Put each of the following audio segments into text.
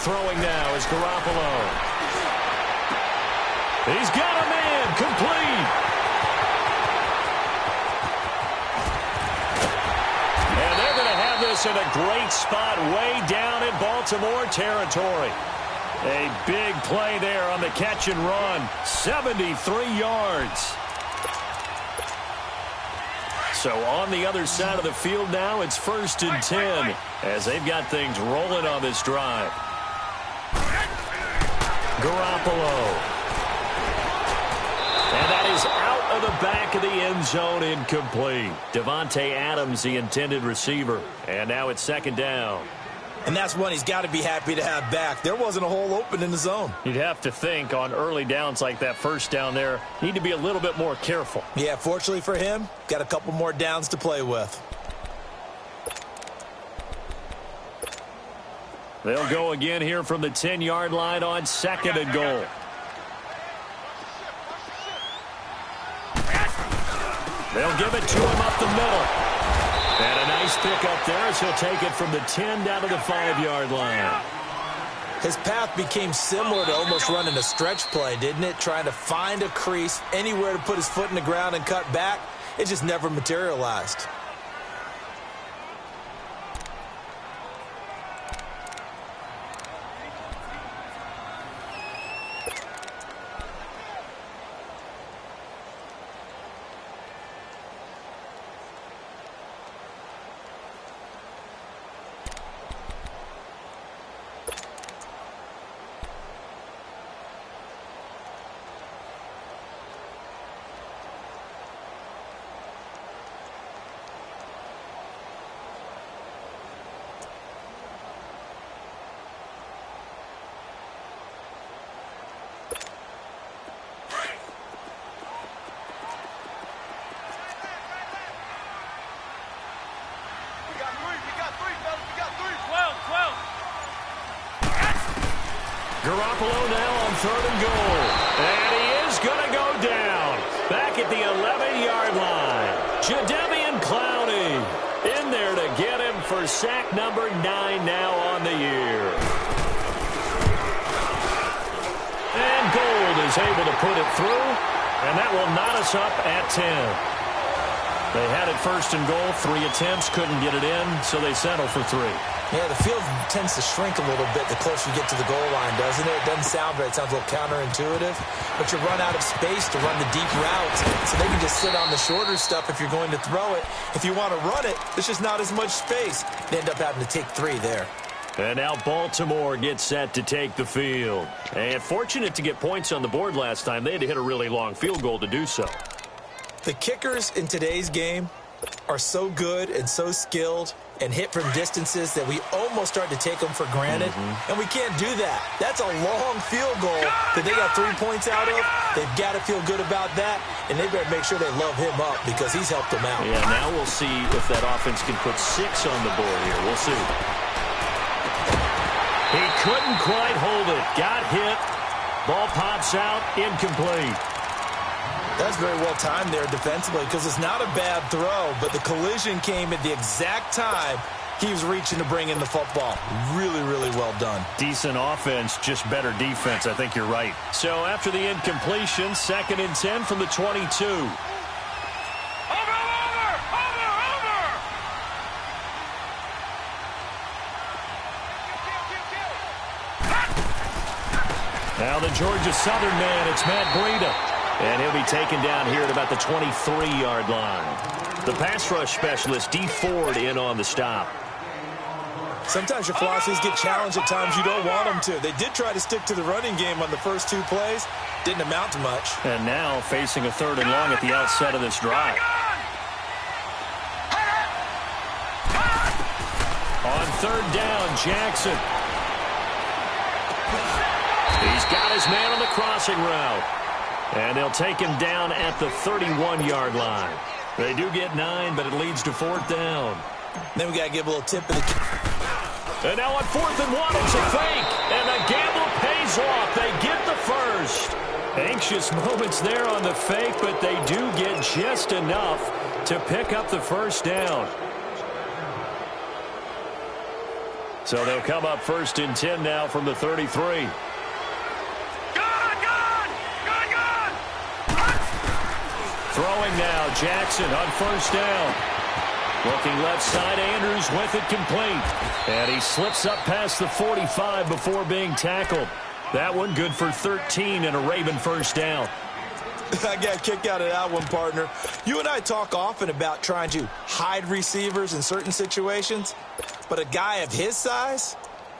Throwing now is Garoppolo. He's got a man, complete. And they're going to have this in a great spot way down in Baltimore territory. A big play there on the catch and run. 73 yards. So on the other side of the field now, it's 1st and 10 as they've got things rolling on this drive. Garoppolo. And that is out of the back of the end zone, incomplete. Davante Adams, the intended receiver. And now it's 2nd down. And that's one he's got to be happy to have back. There wasn't a hole open in the zone. You'd have to think on early downs like that, 1st down there, need to be a little bit more careful. Yeah, fortunately for him, got a couple more downs to play with. They'll go again here from the 10-yard line on 2nd and goal. They'll give it to him up the middle. And a nice pick up there as he'll take it from the 10 down to the 5-yard line. His path became similar to almost running a stretch play, didn't it? Trying to find a crease, anywhere to put his foot in the ground and cut back. It just never materialized. Garoppolo now on 3rd and goal. And he is going to go down. Back at the 11-yard line. Jadeveon Clowney in there to get him for sack number 9 now on the year. And Gold is able to put it through. And that will knot us up at 10. They had it 1st and goal. 3 attempts, couldn't get it in, so they settle for 3. Yeah, the field tends to shrink a little bit the closer you get to the goal line, doesn't it? It doesn't sound right. It sounds a little counterintuitive. But you run out of space to run the deep routes, so they can just sit on the shorter stuff if you're going to throw it. If you want to run it, there's just not as much space. They end up having to take 3 there. And now Baltimore gets set to take the field. And fortunate to get points on the board last time. They had to hit a really long field goal to do so. The kickers in today's game are so good and so skilled and hit from distances that we almost start to take them for granted. And we can't do that. That's a long field goal that they got 3 points out of. They've got to feel good about that, and they better make sure they love him up because he's helped them out. Yeah, now we'll see if that offense can put 6 on the board here. We'll see. He couldn't quite hold it. Got hit. Ball pops out. Incomplete. That's very well timed there defensively because it's not a bad throw, but the collision came at the exact time he was reaching to bring in the football. Really, really well done. Decent offense, just better defense. I think you're right. So after the incompletion, 2nd and 10 from the 22. Now the Georgia Southern man, it's Matt Breida. And he'll be taken down here at about the 23-yard line. The pass rush specialist, D. Ford, in on the stop. Sometimes your philosophies get challenged at times you don't want them to. They did try to stick to the running game on the first 2 plays. Didn't amount to much. And now facing a 3rd and long at the outset of this drive. third down, Jackson. He's got his man on the crossing route. And they'll take him down at the 31-yard line. They do get 9, but it leads to fourth down. Then we got to give a little tip of the... And now on 4th and 1, it's a fake. And the gamble pays off. They get the first. Anxious moments there on the fake, but they do get just enough to pick up the first down. So they'll come up 1st and 10 now from the 33. Throwing now, Jackson on 1st down. Looking left side, Andrews with it complete. And he slips up past the 45 before being tackled. That one good for 13 and a Raven first down. I got a kick out of that one, partner. You and I talk often about trying to hide receivers in certain situations, but a guy of his size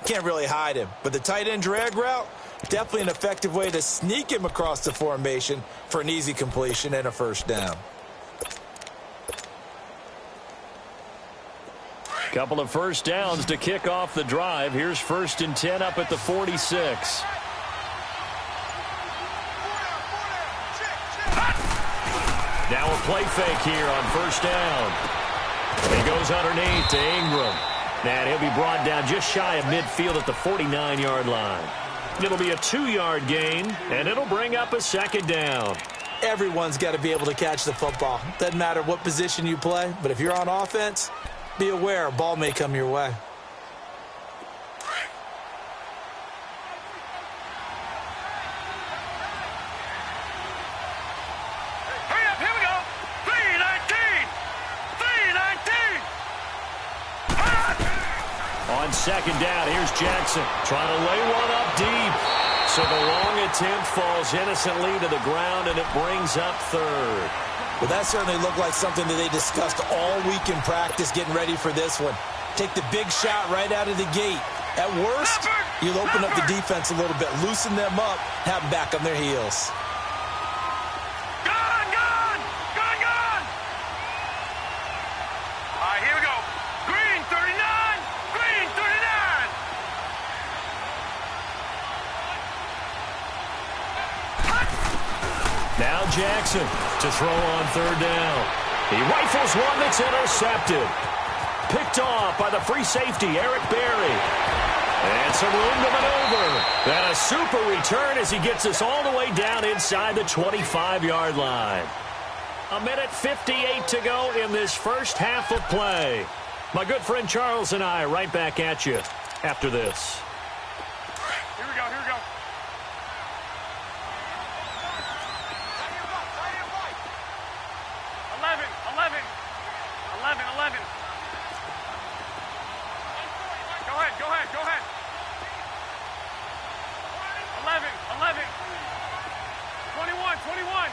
can't really hide him. But the tight end drag route, definitely an effective way to sneak him across the formation for an easy completion and a first down. Couple of first downs to kick off the drive. Here's 1st and 10 up at the 46. Now a play fake here on 1st down. He goes underneath to Ingram. And he'll be brought down just shy of midfield at the 49-yard line. It'll be a 2-yard gain, and it'll bring up a 2nd down. Everyone's got to be able to catch the football. Doesn't matter what position you play, but if you're on offense, be aware a ball may come your way. On 2nd down, here's Jackson trying to lay one up deep. So the long attempt falls innocently to the ground, and it brings up 3rd. Well, that certainly looked like something that they discussed all week in practice getting ready for this one. Take the big shot right out of the gate. At worst, you'll open up the defense a little bit, loosen them up, have them back on their heels. Now Jackson to throw on 3rd down. He rifles one that's intercepted. Picked off by the free safety, Eric Berry. And some room to maneuver. And a super return as he gets us all the way down inside the 25-yard line. 1:58 to go in this first half of play. My good friend Charles and I right back at you after this. Here we go. 11. Go ahead. 11. 21.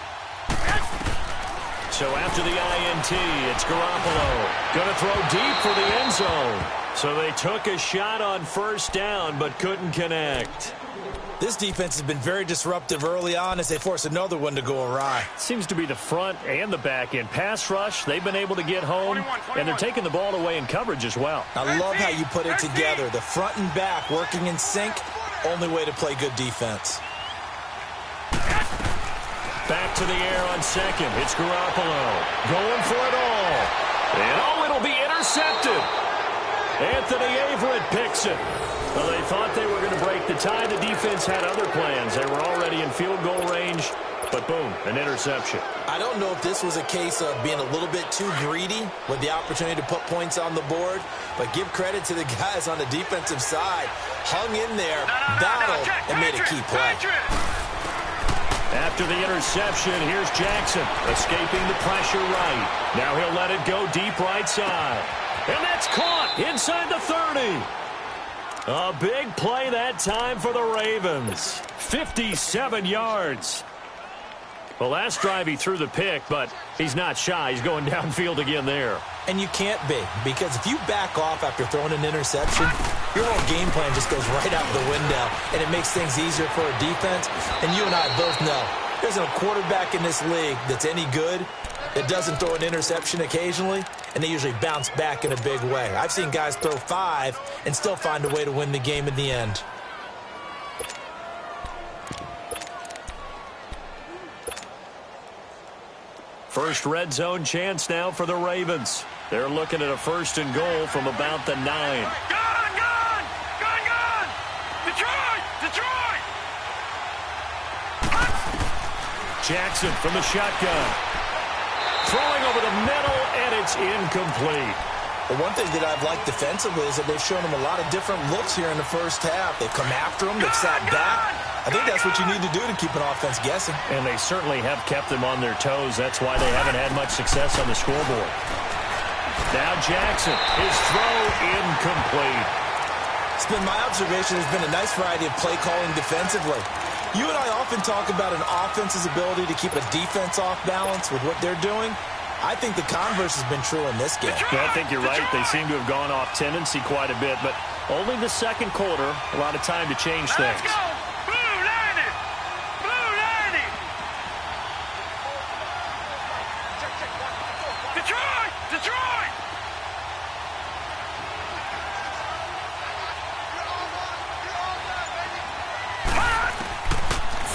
So after the INT, it's Garoppolo. Going to throw deep for the end zone. So they took a shot on 1st down, but couldn't connect. This defense has been very disruptive early on as they force another one to go awry. Seems to be the front and the back end. Pass rush, they've been able to get home, 21. and they're taking the ball away in coverage as well. I love how you put it together. The front and back working in sync, only way to play good defense. Back to the air on 2nd. It's Garoppolo going for it all. And it'll be intercepted. Anthony Averett picks it. Well, they thought they were going to break the tie. The defense had other plans. They were already in field goal range, but boom, an interception. I don't know if this was a case of being a little bit too greedy with the opportunity to put points on the board, but give credit to the guys on the defensive side. Hung in there, battled, and made a key play. After the interception, here's Jackson escaping the pressure right. Now he'll let it go deep right side. And that's caught inside the 30. A big play that time for the Ravens. 57 yards. Well, last drive he threw the pick, but he's not shy. He's going downfield again there. And you can't be, because if you back off after throwing an interception, your whole game plan just goes right out the window, and it makes things easier for a defense. And you and I both know there's a quarterback in this league that's any good that doesn't throw an interception occasionally, and they usually bounce back in a big way. I've seen guys throw 5 and still find a way to win the game in the end. First red zone chance now for the Ravens. They're looking at a 1st and goal from about the 9. Gone! Detroit! Jackson from the shotgun. Throwing over the middle, and it's incomplete. Well, one thing that I've liked defensively is that they've shown them a lot of different looks here in the first half. They've come after them. They've sat back. I think that's what you need to do to keep an offense guessing. And they certainly have kept them on their toes. That's why they haven't had much success on the scoreboard. Now Jackson, his throw incomplete. It's been my observation there's been a nice variety of play calling defensively. You and I often talk about an offense's ability to keep a defense off balance with what they're doing. I think the converse has been true in this game. Yeah, I think you're right. They seem to have gone off tendency quite a bit, but only the second quarter, a lot of time to change things. Let's go! Detroit!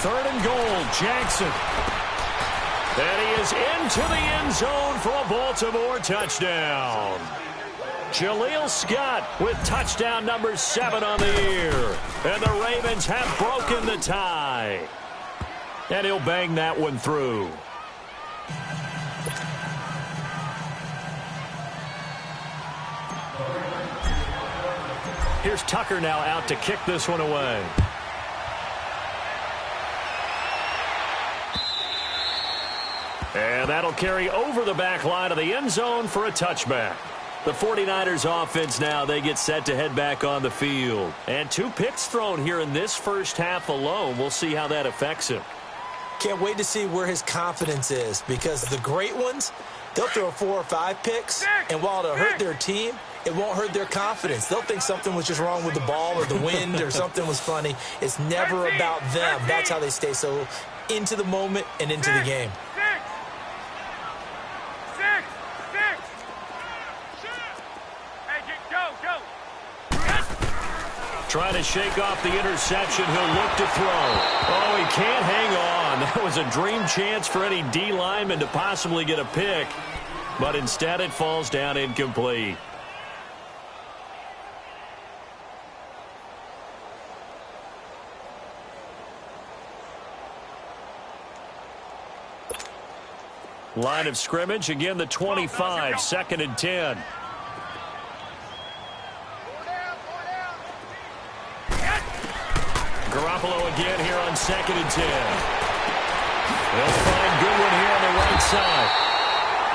3rd and goal, Jackson. And he is into the end zone for a Baltimore touchdown. Jaleel Scott with touchdown number 7 on the year. And the Ravens have broken the tie. And he'll bang that one through. Here's Tucker now out to kick this one away. And that'll carry over the back line of the end zone for a touchback. The 49ers offense now, they get set to head back on the field. And 2 picks thrown here in this first half alone. We'll see how that affects him. Can't wait to see where his confidence is, because the great ones, they'll throw 4 or 5 picks, and while it'll hurt their team, it won't hurt their confidence. They'll think something was just wrong with the ball or the wind or something was funny. It's never about them. That's how they stay so into the moment and into the game. Trying to shake off the interception. He'll look to throw. Oh, he can't hang on. That was a dream chance for any D lineman to possibly get a pick. But instead it falls down incomplete. Line of scrimmage, again the 25, 2nd and 10. Garoppolo again here on 2nd and 10. They'll find Goodwin here on the right side.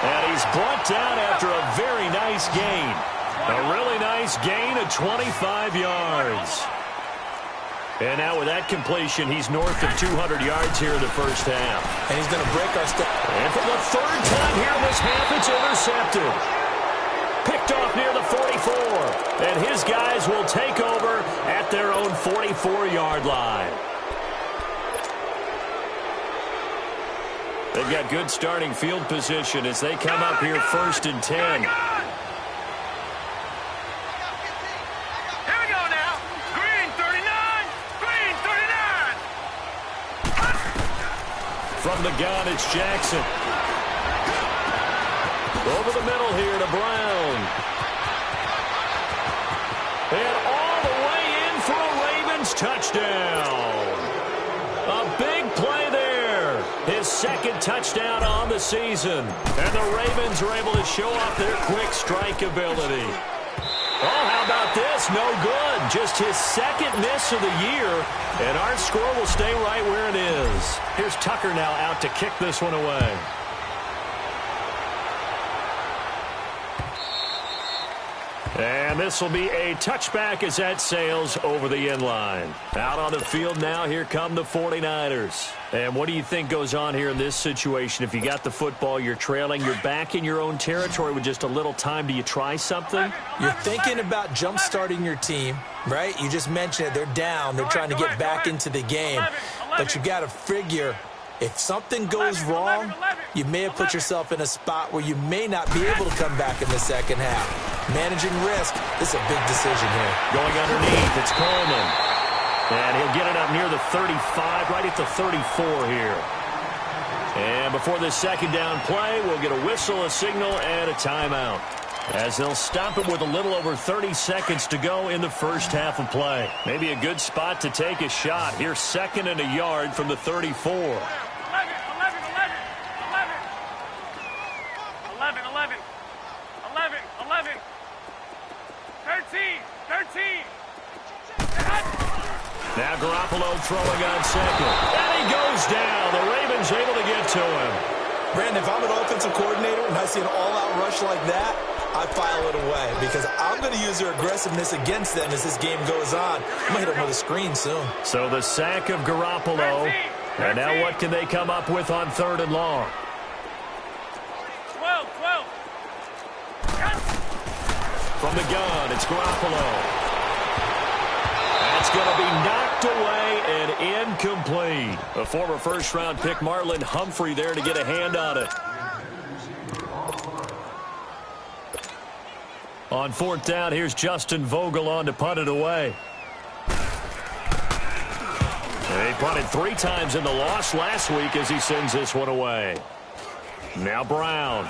And he's brought down after a very nice gain. A really nice gain of 25 yards. And now with that completion, he's north of 200 yards here in the first half. And he's going to break our step. And for the 3rd time here this half, it's intercepted. Picked off near the 44. And his guys will take over at their own 44-yard line. They've got good starting field position as they come up here 1st and 10. From the gun, it's Jackson. Over the middle here to Brown. And all the way in for a Ravens touchdown. A big play there. His 2nd touchdown on the season. And the Ravens are able to show off their quick strike ability. Oh, how about this? No good. Just his 2nd miss of the year. And our score will stay right where it is. Here's Tucker now out to kick this one away. And this will be a touchback as that sails over the end line. Out on the field now, here come the 49ers. And what do you think goes on here in this situation? If you got the football, you're trailing, you're back in your own territory with just a little time. Do you try something? You're thinking about jump-starting your team, right? You just mentioned it. They're down. They're trying to get back into the game. But you got to figure, if something goes wrong, you may have put yourself in a spot where you may not be able to come back in the second half. Managing risk, this is a big decision here. Going underneath, it's Coleman. And he'll get it up near the 35, right at the 34 here. And before this second down play, we'll get a whistle, a signal, and a timeout, as they'll stop it with a little over 30 seconds to go in the first half of play. Maybe a good spot to take a shot. Here's 2nd and a yard from the 34. 11, 11, 13. Now Garoppolo throwing on second. And he goes down. The Ravens able to get to him. Brandon, if I'm an offensive coordinator and I see an all-out rush like that, I file it away because I'm going to use their aggressiveness against them as this game goes on. I'm going to hit them with a screen soon. So the sack of Garoppolo. 13. And now what can they come up with on 3rd and long? 12. From the gun, it's Garoppolo. That's going to be knocked away and incomplete. A former first-round pick, Marlon Humphrey, there to get a hand on it. On 4th down, here's Justin Vogel on to punt it away. And he punted 3 times in the loss last week as he sends this one away. Now Brown.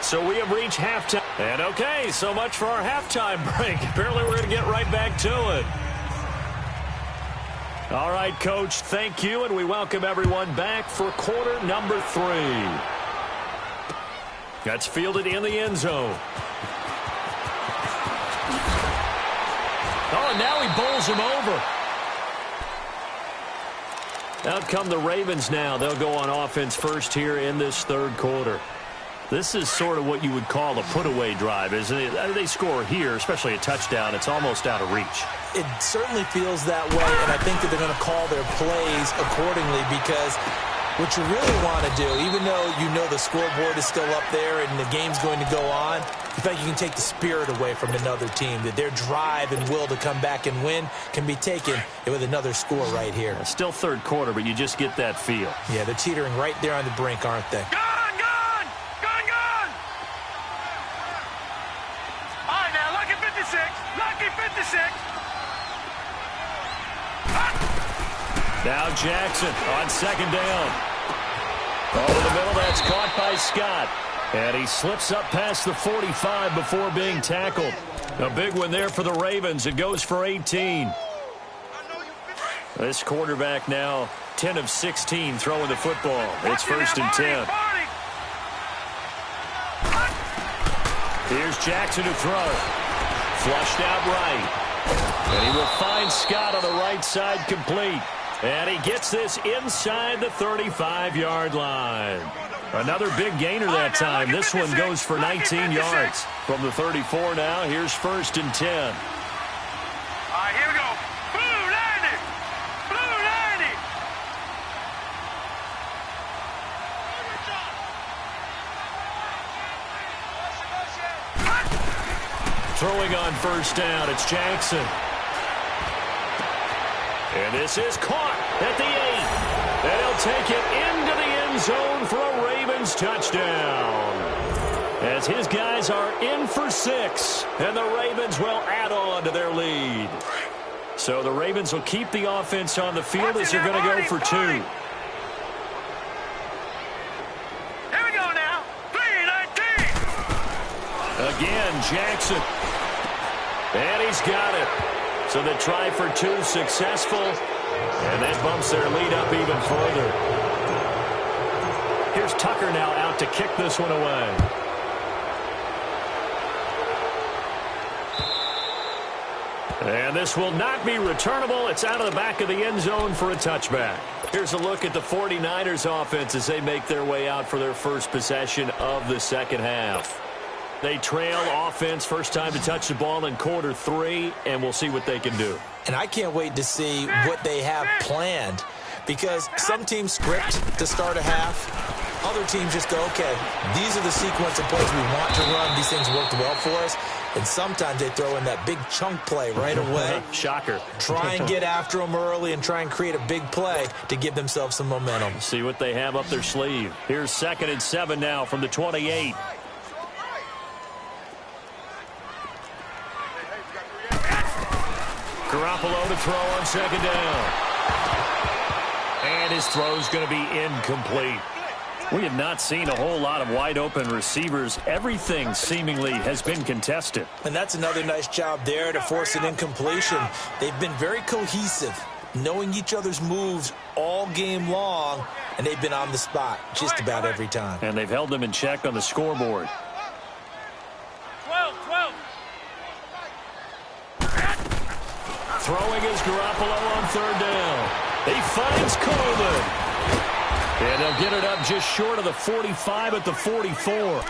So we have reached halftime. And okay, so much for our halftime break. Apparently we're going to get right back to it. All right, Coach, thank you, and we welcome everyone back for quarter number 3. That's fielded in the end zone. Oh, and now he bowls him over. Out come the Ravens now. They'll go on offense first here in this 3rd quarter. This is sort of what you would call a put-away drive, isn't it? They score here, especially a touchdown. It's almost out of reach. It certainly feels that way, and I think that they're going to call their plays accordingly because what you really want to do, even though you know the scoreboard is still up there and the game's going to go on, in fact, you can take the spirit away from another team, that their drive and will to come back and win can be taken with another score right here. Still 3rd quarter, but you just get that feel. Yeah, they're teetering right there on the brink, aren't they? Gone! All right, now, lucky 56. Now Jackson on 2nd down. Over the middle, that's caught by Scott. And he slips up past the 45 before being tackled. A big one there for the Ravens. It goes for 18. This quarterback now 10 of 16 throwing the football. It's 1st and 10. Here's Jackson to throw. Flushed out right. And he will find Scott on the right side complete. And he gets this inside the 35-yard line. Another big gainer that time. This one goes for 19 yards. From the 34 now, here's 1st and 10. All right, here we go. Blue 90. Throwing on 1st down, it's Jackson. And this is caught at the 8. And he'll take it into the end zone for a Ravens touchdown. As his guys are in for 6. And the Ravens will add on to their lead. So the Ravens will keep the offense on the field as they're going to go for 2. Here we go now. 3-19. Again, Jackson. And he's got it. So the try for 2 successful. And that bumps their lead up even further. Here's Tucker now out to kick this one away. And this will not be returnable. It's out of the back of the end zone for a touchback. Here's a look at the 49ers offense as they make their way out for their first possession of the second half. They trail offense, first time to touch the ball in quarter 3, and we'll see what they can do. And I can't wait to see what they have planned, because some teams script to start a half. Other teams just go, okay, these are the sequence of plays we want to run. These things worked well for us. And sometimes they throw in that big chunk play right away. Shocker. Try and get after them early and try and create a big play to give themselves some momentum. See what they have up their sleeve. Here's 2nd and 7 now from the 28. Garoppolo to throw on 2nd down. And his throw's going to be incomplete. We have not seen a whole lot of wide-open receivers. Everything seemingly has been contested. And that's another nice job there to force an incompletion. They've been very cohesive, knowing each other's moves all game long, and they've been on the spot just about every time. And they've held them in check on the scoreboard. 12. Throwing is Garoppolo on 3rd down. He finds Coleman. And they'll get it up just short of the 45 at the 44.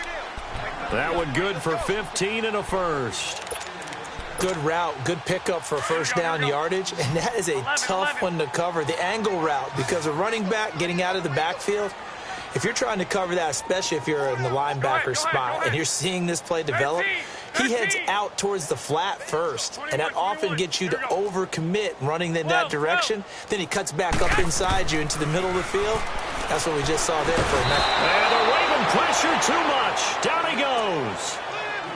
That one good for 15 and a first. Good route, good pickup for first down yardage, and that is a tough one to cover. The angle route, because a running back getting out of the backfield, if you're trying to cover that, especially if you're in the linebacker spot and you're seeing this play develop, he heads out towards the flat first, and that often gets you to overcommit running in that direction. Then he cuts back up inside you into the middle of the field. That's what we just saw there for a minute. And the Raven pressure too much. Down he goes.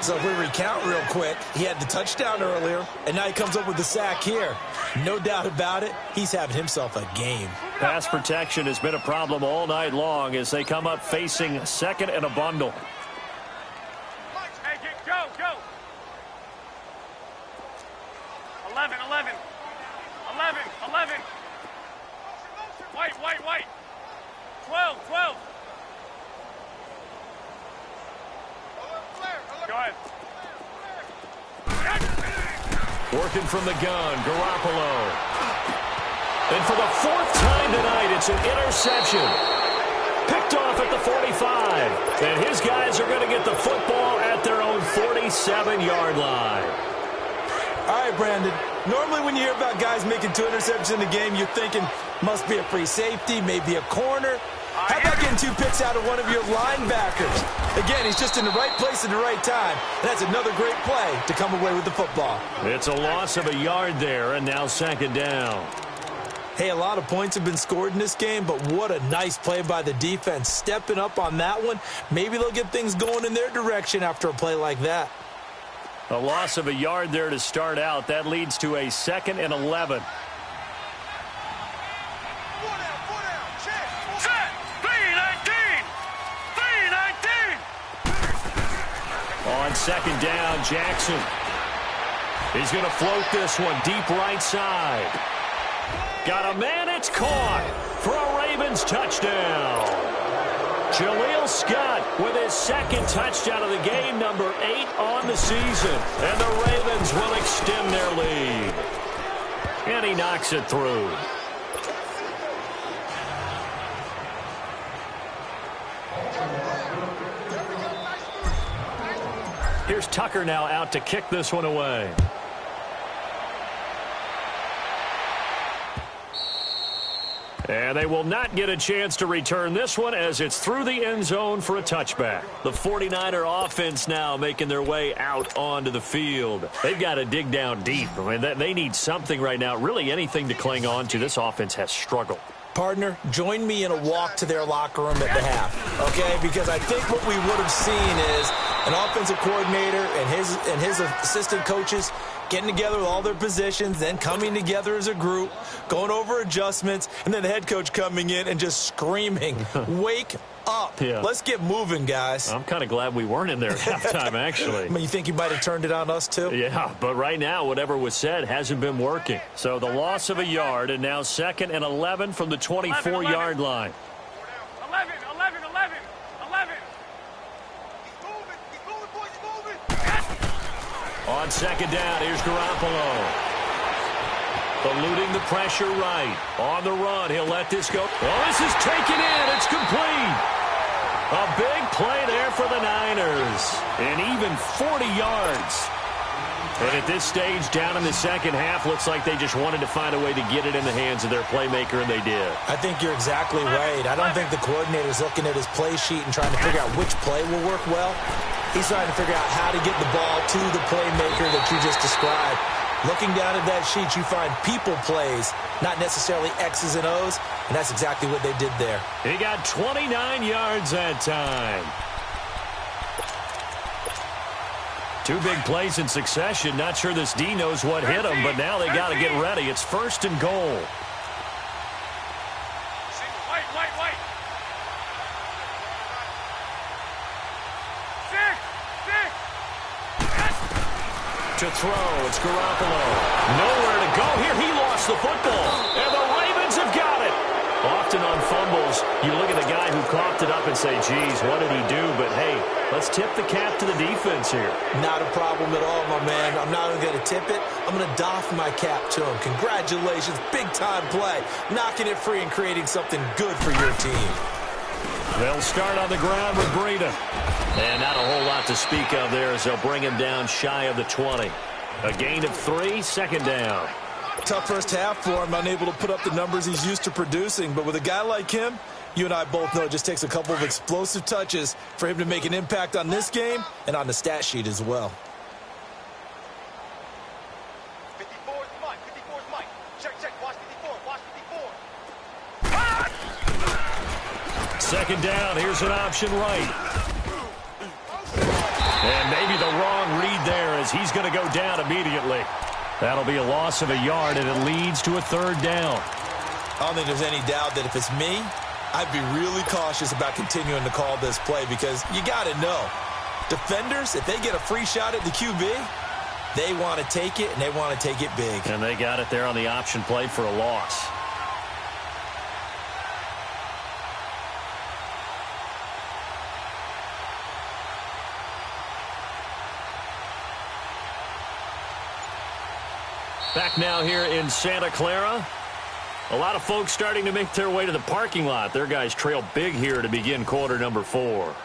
So if we recount real quick, he had the touchdown earlier, and now he comes up with the sack here. No doubt about it, he's having himself a game. Pass protection has been a problem all night long as they come up facing 2nd and a bundle. Hey, go. 11. White. 12. Go ahead. Working from the gun, Garoppolo. And for the 4th time tonight, it's an interception. Picked off at the 45. And his guys are going to get the football at their own 47-yard line. All right, Brandon. Normally when you hear about guys making 2 interceptions in the game, you're thinking must be a free safety, maybe a corner. How about getting 2 picks out of one of your linebackers? Again, he's just in the right place at the right time. And that's another great play to come away with the football. It's a loss of a yard there, and now 2nd down. Hey, a lot of points have been scored in this game, but what a nice play by the defense. Stepping up on that one. Maybe they'll get things going in their direction after a play like that. A loss of a yard there to start out. That leads to a 2nd and 11. On 2nd down, Jackson. He's going to float this one deep right side. Got a man, it's caught for a Ravens touchdown. Jaleel Scott with his 2nd touchdown of the game, number 8 on the season. And the Ravens will extend their lead. And he knocks it through. Here's Tucker now out to kick this one away. And they will not get a chance to return this one as it's through the end zone for a touchback. The 49er offense now making their way out onto the field. They've got to dig down deep. I mean, they need something right now, really anything to cling on to. This offense has struggled. Partner, join me in a walk to their locker room at the half, okay? Because I think what we would have seen is an offensive coordinator and his assistant coaches getting together with all their positions, then coming together as a group, going over adjustments, and then the head coach coming in and just screaming, wake up. Yeah. Let's get moving, guys. I'm kind of glad we weren't in there at halftime, actually. I mean, you think you might have turned it on us, too? Yeah, but right now, whatever was said hasn't been working. So the loss of a yard, and now 2nd and 11 from the 24-yard line. 11. On 2nd down, here's Garoppolo. Eluding the pressure right. On the run, he'll let this go. Oh, this is taken in. It's complete. A big play there for the Niners. And even 40 yards. And at this stage, down in the second half, looks like they just wanted to find a way to get it in the hands of their playmaker, and they did. I think you're exactly right. I don't think the coordinator's looking at his play sheet and trying to figure out which play will work well. He's trying to figure out how to get the ball to the playmaker that you just described. Looking down at that sheet, you find people plays, not necessarily X's and O's, and that's exactly what they did there. He got 29 yards that time. Two big plays in succession. Not sure this D knows what hit him, but now they got to get ready. It's 1st and goal. White. To throw, it's Garoppolo. Nowhere to go here. He lost the football, and the Ravens have got it. Often on fumbles, you look at the guy who coughed it up and say, geez, what did he do? But, hey, let's tip the cap to the defense here. Not a problem at all, my man. I'm not even going to tip it. I'm going to doff my cap to him. Congratulations. Big-time play. Knocking it free and creating something good for your team. They'll start on the ground with Breida. And not a whole lot to speak of there as they'll bring him down shy of the 20. A gain of 3, 2nd down. Tough first half for him, unable to put up the numbers he's used to producing. But with a guy like him, you and I both know it just takes a couple of explosive touches for him to make an impact on this game and on the stat sheet as well. 54 is Mike. 54 is Mike. Check. Watch 54. 2nd down. Here's an option right. And maybe the wrong read there as he's going to go down immediately. That'll be a loss of a yard, and it leads to a 3rd down. I don't think there's any doubt that if it's me, I'd be really cautious about continuing to call this play because you got to know, defenders, if they get a free shot at the QB, they want to take it, and they want to take it big. And they got it there on the option play for a loss. Back now here in Santa Clara. A lot of folks starting to make their way to the parking lot. Their guys trail big here to begin quarter number 4.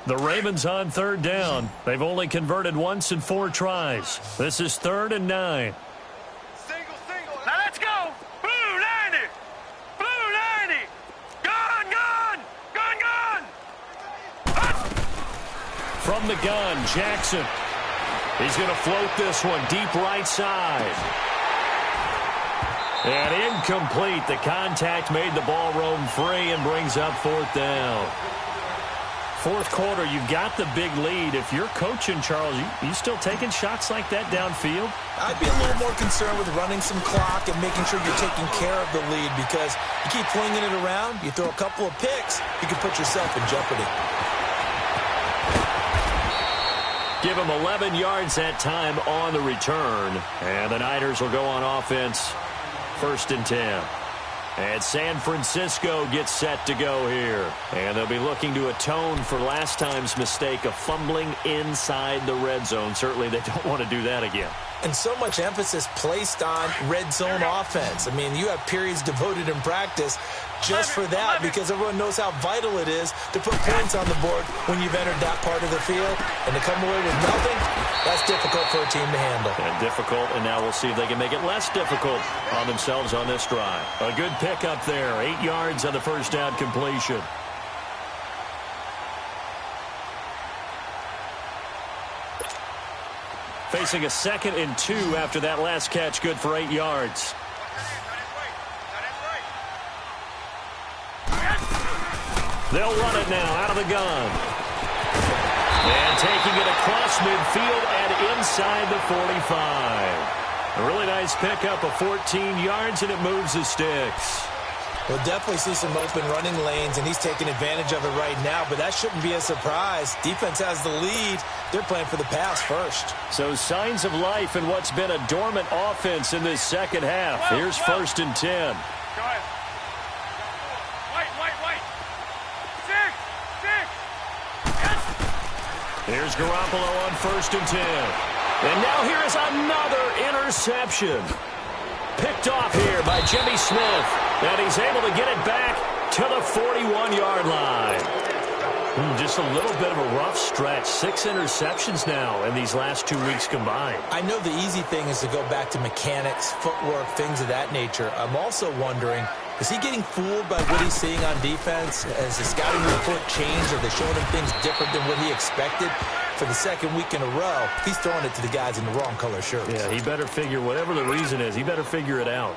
The Ravens on 3rd down. They've only converted once in 4 tries. This is 3rd and 9. Single. Now let's go. Blue 90. Blue 90. Gun. From the gun, Jackson. He's going to float this one deep right side. And incomplete. The contact made the ball roam free and brings up 4th down. 4th quarter, you've got the big lead. If you're coaching, Charles, you still taking shots like that downfield? I'd be a little more concerned with running some clock and making sure you're taking care of the lead because you keep flinging it around, you throw a couple of picks, you can put yourself in jeopardy. Give him 11 yards that time on the return. And the Niners will go on offense, 1st and 10. And San Francisco gets set to go here. And they'll be looking to atone for last time's mistake of fumbling inside the red zone. Certainly they don't want to do that again. And so much emphasis placed on red zone offense. I mean, you have periods devoted in practice just for that because everyone knows how vital it is to put points on the board when you've entered that part of the field. And to come away with nothing, that's difficult for a team to handle. And difficult, and now we'll see if they can make it less difficult on themselves on this drive. A good pickup there, 8 yards on the 1st down completion. Facing a 2nd and 2 after that last catch, good for 8 yards. They'll run it now out of the gun. And taking it across midfield and inside the 45. A really nice pickup of 14 yards, and it moves the sticks. We'll definitely see some open running lanes, and he's taking advantage of it right now, but that shouldn't be a surprise. Defense has the lead. They're playing for the pass first. So signs of life in what's been a dormant offense in this second half. Here's 1st and 10. Go ahead. White. 6. Here's Garoppolo on 1st and 10. And now here is another interception. Picked off here by Jimmy Smith. And he's able to get it back to the 41-yard line. Just a little bit of a rough stretch. 6 interceptions now in these last 2 weeks combined. I know the easy thing is to go back to mechanics, footwork, things of that nature. I'm also wondering, is he getting fooled by what he's seeing on defense? Has the scouting report changed? Are they showing him things different than what he expected? For the second week in a row, he's throwing it to the guys in the wrong color shirts. Yeah, he better figure, whatever the reason is, he better figure it out.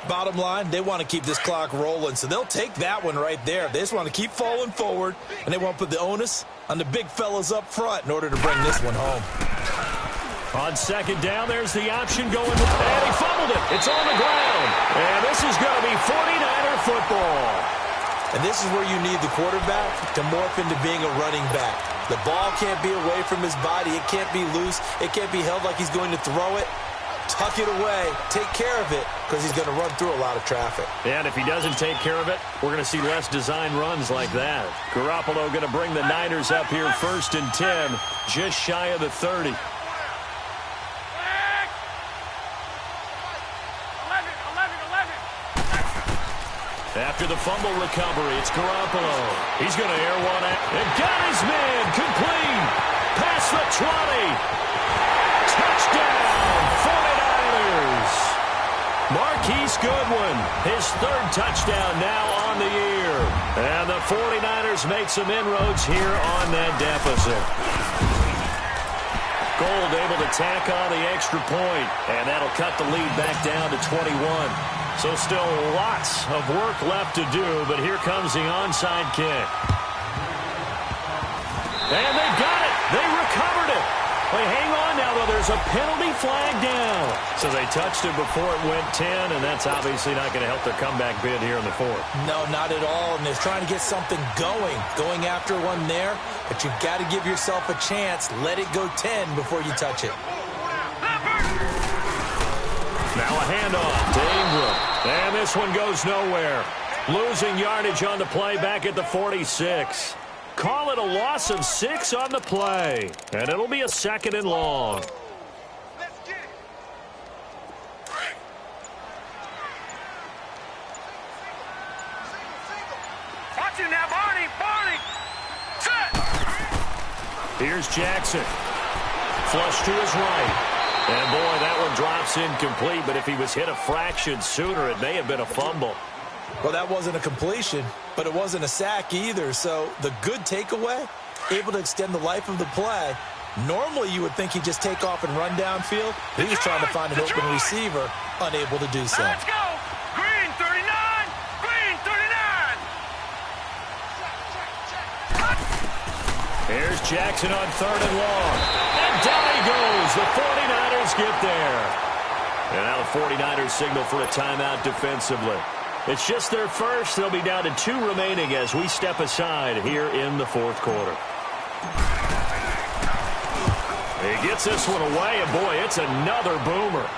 Bottom line, they want to keep this clock rolling, so they'll take that one right there. They just want to keep falling forward, and they want to put the onus on the big fellas up front in order to bring this one home. On 2nd down, there's the option going, and he fumbled it. It's on the ground, and this is going to be 49er football. And this is where you need the quarterback to morph into being a running back. The ball can't be away from his body. It can't be loose. It can't be held like he's going to throw it. Tuck it away. Take care of it because he's going to run through a lot of traffic. And if he doesn't take care of it, we're going to see less design runs like that. Garoppolo going to bring the Niners up here 1st and 10, just shy of the 30. After the fumble recovery, it's Garoppolo. He's going to air one out. And got his man complete. Past the 20. Touchdown, 49ers. Marquise Goodwin, his 3rd touchdown now on the year. And the 49ers make some inroads here on that deficit. Gold able to tack on the extra point, and that'll cut the lead back down to 21. So still lots of work left to do, but here comes the onside kick. And they got it. They recovered it. Wait, hang on now, though. There's a penalty flag down. So they touched it before it went 10, and that's obviously not going to help their comeback bid here in the 4th. No, not at all, and they're trying to get something going after one there, but you've got to give yourself a chance. Let it go 10 before you touch it. Now a handoff to Ingram, and this one goes nowhere. Losing yardage on the play back at the 46. Call it a loss of 6 on the play, and it'll be a 2nd and long. Let's get it. Watch it now, Barney. Barney. Set. Here's Jackson. Flush to his right. And, boy, that one drops incomplete, but if he was hit a fraction sooner, it may have been a fumble. Well, that wasn't a completion, but it wasn't a sack either. So the good takeaway, able to extend the life of the play. Normally you would think he'd just take off and run downfield. He was trying to find an open receiver, unable to do so. Let's go. Green 39. Green 39. Here's Jackson on 3rd and long. And down he goes. The 49ers get there. And now the 49ers signal for a timeout defensively. It's just their first. They'll be down to 2 remaining as we step aside here in the 4th quarter. He gets this one away, and boy, it's another boomer.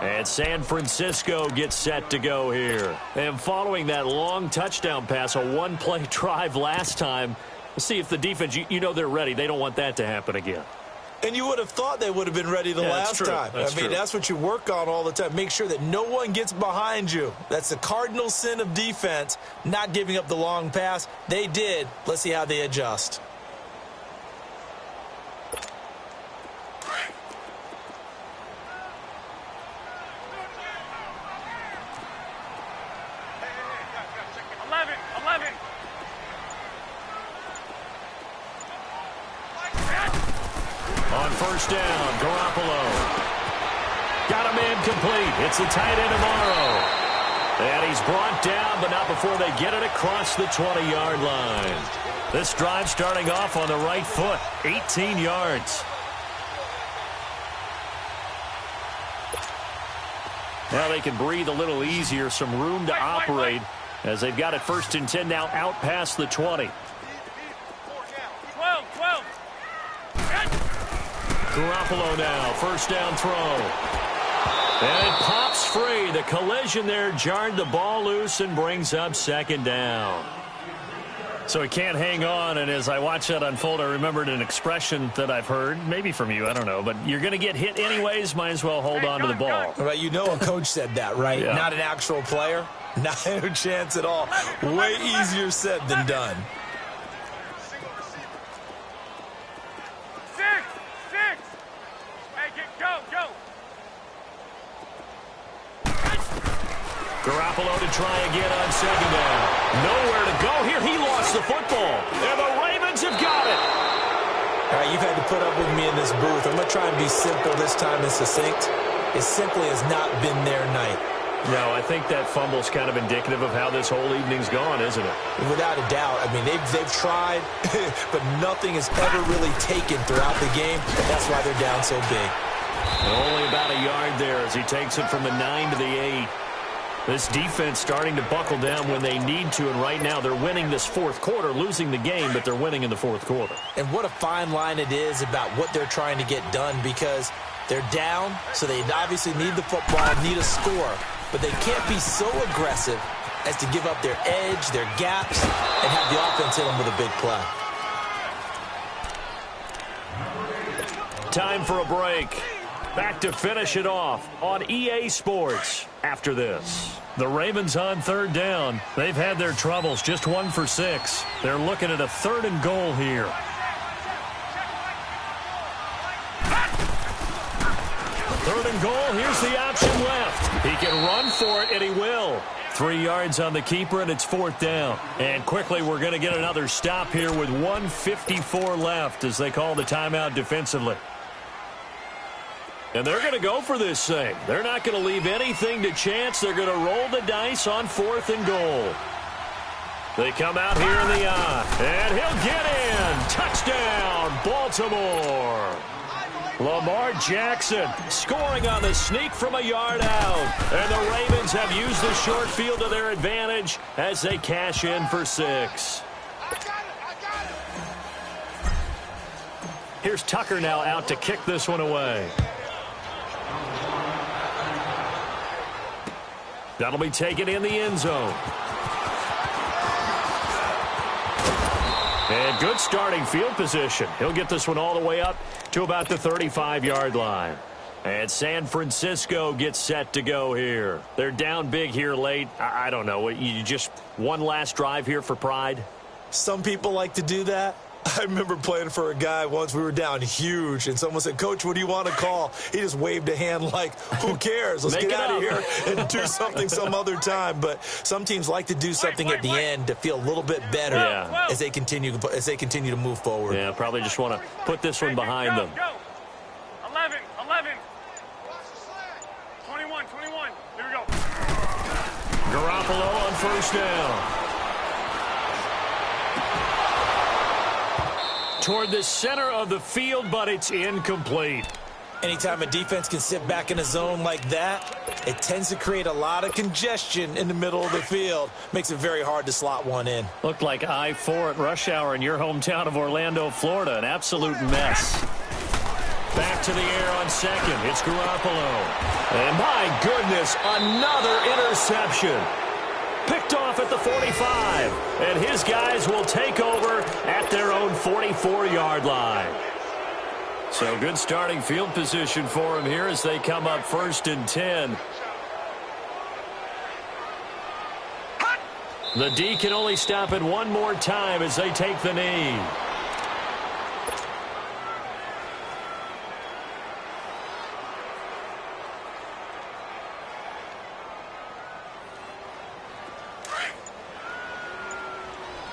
And San Francisco gets set to go here. And following that long touchdown pass, a one-play drive last time, let's see if the defense, you know they're ready. They don't want that to happen again. And you would have thought they would have been ready the last time. I mean, that's what you work on all the time. Make sure that no one gets behind you. That's the cardinal sin of defense, not giving up the long pass. They did. Let's see how they adjust. On 1st down, Garoppolo. Got a man complete. It's a tight end tomorrow. And he's brought down, but not before they get it across the 20-yard line. This drive starting off on the right foot, 18 yards. Now they can breathe a little easier, some room to operate as they've got it 1st and 10 now out past the 20. 12. Garoppolo now, 1st down throw. And it pops free. The collision there jarred the ball loose and brings up second down. So he can't hang on, and as I watch that unfold, I remembered an expression that I've heard, maybe from you, I don't know, but you're going to get hit anyways, might as well hold on to the ball. Well, you know a coach said that, right? Yeah. Not an actual player. Not a chance at all. Way easier said than done. Six. Hey, go. Garoppolo to try again on second down. Nowhere to go here. He lost the football. And the Ravens have got it. All right, you've had to put up with me in this booth. I'm going to try and be simple this time and succinct. It simply has not been their night. No, I think that fumble's kind of indicative of how this whole evening's gone, isn't it? Without a doubt. I mean, they've tried, but nothing has ever really taken throughout the game. That's why they're down so big. And only about a yard there as he takes it from the 9 to the 8. This defense starting to buckle down when they need to, and right now they're winning this fourth quarter, losing the game, but they're winning in the fourth quarter. And what a fine line it is about what they're trying to get done, because they're down, so they obviously need the football, need a score, but they can't be so aggressive as to give up their edge, their gaps, and have the offense hit them with a big play. Time for a break. Back to finish it off on EA Sports after this. The Ravens on third down. They've had their troubles, just 1 for 6. They're looking at a 3rd and goal here. Third and goal, here's the option left. He can run for it, and he will. 3 yards on the keeper, and it's 4th down. And quickly, we're going to get another stop here with 1:54 left as they call the timeout defensively. And they're going to go for this thing. They're not going to leave anything to chance. They're going to roll the dice on 4th and goal. They come out here in the eye, and he'll get in. Touchdown, Baltimore. Lamar Jackson scoring on the sneak from a yard out. And the Ravens have used the short field to their advantage as they cash in for 6. Here's Tucker now out to kick this one away. That'll be taken in the end zone. And good starting field position. He'll get this one all the way up to about the 35-yard line. And San Francisco gets set to go here. They're down big here late. I don't know. You just one last drive here for pride? Some people like to do that. I remember playing for a guy once. We were down huge, and someone said, "Coach, what do you want to call?" He just waved a hand like, who cares? Let's get out of here and do something some other time. But some teams like to do something at the end to feel a little bit better as they continue to move forward. Yeah, probably just want to put this one behind them. 11. 21. Here we go. Garoppolo on 1st down. Toward the center of the field, but it's incomplete. Anytime a defense can sit back in a zone like that, it tends to create a lot of congestion in the middle of the field. Makes it very hard to slot one in. Looked like I-4 at rush hour in your hometown of Orlando, Florida. An absolute mess. Back to the air on 2nd. It's Garoppolo. And my goodness, another interception. Picked off at the 45. And his guys will take over at their own 44-yard line. So good starting field position for him here as they come up 1st and 10. The D can only stop it one more time as they take the knee.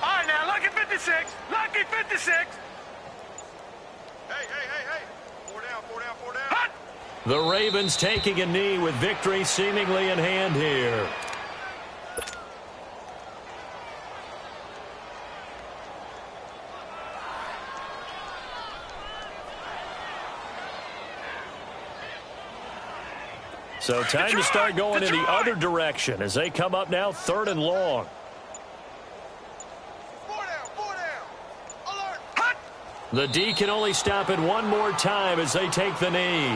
All right, now, lucky 56. Lucky 56. Hey. 4 down. Hut! The Ravens taking a knee with victory seemingly in hand here. So time to start going in the other direction as they come up now 3rd and long. 4 down. Alert. Hut! The D can only stop it one more time as they take the knee.